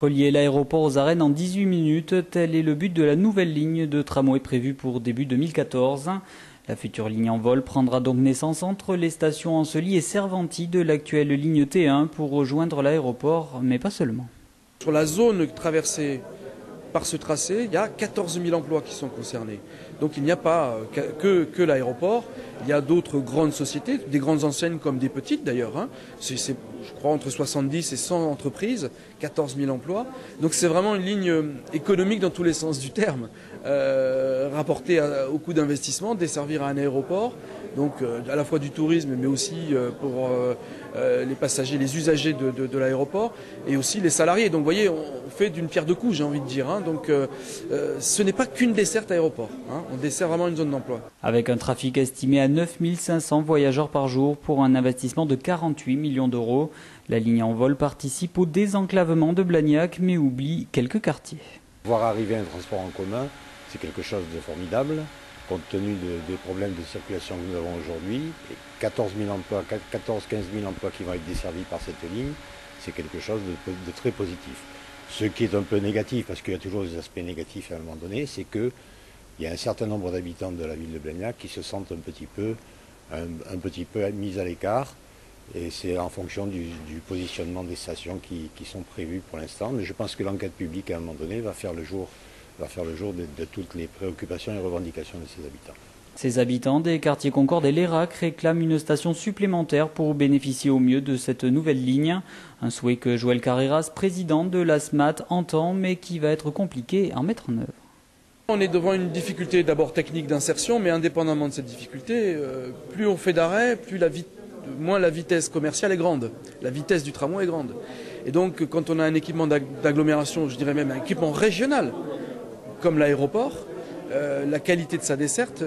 Relier l'aéroport aux arènes en 18 minutes, tel est le but de la nouvelle ligne de tramway prévue pour début 2014. La future ligne en vol prendra donc naissance entre les stations Ancely et Serventy de l'actuelle ligne T1 pour rejoindre l'aéroport, mais pas seulement. Sur la zone traversée par ce tracé, il y a 14 000 emplois qui sont concernés. Donc il n'y a pas que l'aéroport, il y a d'autres grandes sociétés, des grandes enseignes comme des petites d'ailleurs. C'est, je crois, entre 70 et 100 entreprises, 14 000 emplois. Donc c'est vraiment une ligne économique dans tous les sens du terme, rapportée au coût d'investissement, desservir à un aéroport, donc à la fois du tourisme mais aussi pour les passagers, les usagers de l'aéroport et aussi les salariés. Donc vous voyez, on fait d'une pierre deux coups, j'ai envie de dire. Donc ce n'est pas qu'une desserte aéroport, on dessert vraiment une zone d'emploi. Avec un trafic estimé à 9 500 voyageurs par jour pour un investissement de 48 millions d'euros, la ligne en vol participe au désenclavement de Blagnac mais oublie quelques quartiers. Voir arriver un transport en commun, c'est quelque chose de formidable, compte tenu des problèmes de circulation que nous avons aujourd'hui. 14 000 emplois, 14-15 000 emplois qui vont être desservis par cette ligne, c'est quelque chose de très positif. Ce qui est un peu négatif, parce qu'il y a toujours des aspects négatifs à un moment donné, c'est qu'il y a un certain nombre d'habitants de la ville de Blagnac qui se sentent un petit peu mis à l'écart. Et c'est en fonction du positionnement des stations qui sont prévues pour l'instant. Mais je pense que l'enquête publique, à un moment donné, va faire le jour de toutes les préoccupations et revendications de ces habitants. Ces habitants des quartiers Concorde et Lérac réclament une station supplémentaire pour bénéficier au mieux de cette nouvelle ligne. Un souhait que Joël Carreras, président de la SMAT, entend, mais qui va être compliqué à mettre en œuvre. On est devant une difficulté d'abord technique d'insertion, mais indépendamment de cette difficulté, plus on fait d'arrêt, moins la vitesse commerciale est grande, la vitesse du tramway est grande. Et donc quand on a un équipement d'agglomération, je dirais même un équipement régional, comme l'aéroport, la qualité de sa desserte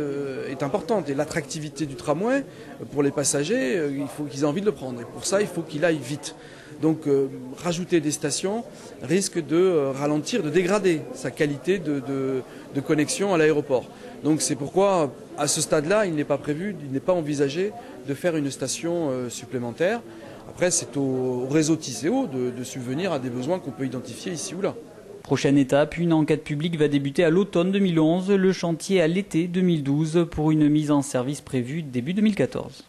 est importante. Et l'attractivité du tramway, pour les passagers, il faut qu'ils aient envie de le prendre. Et pour ça, il faut qu'il aille vite. Donc rajouter des stations risque de ralentir, de dégrader sa qualité de connexion à l'aéroport. Donc c'est pourquoi, à ce stade-là, il n'est pas prévu, il n'est pas envisagé de faire une station supplémentaire. Après, c'est au réseau Tisséo de subvenir à des besoins qu'on peut identifier ici ou là. Prochaine étape, une enquête publique va débuter à l'automne 2011, le chantier à l'été 2012 pour une mise en service prévue début 2014.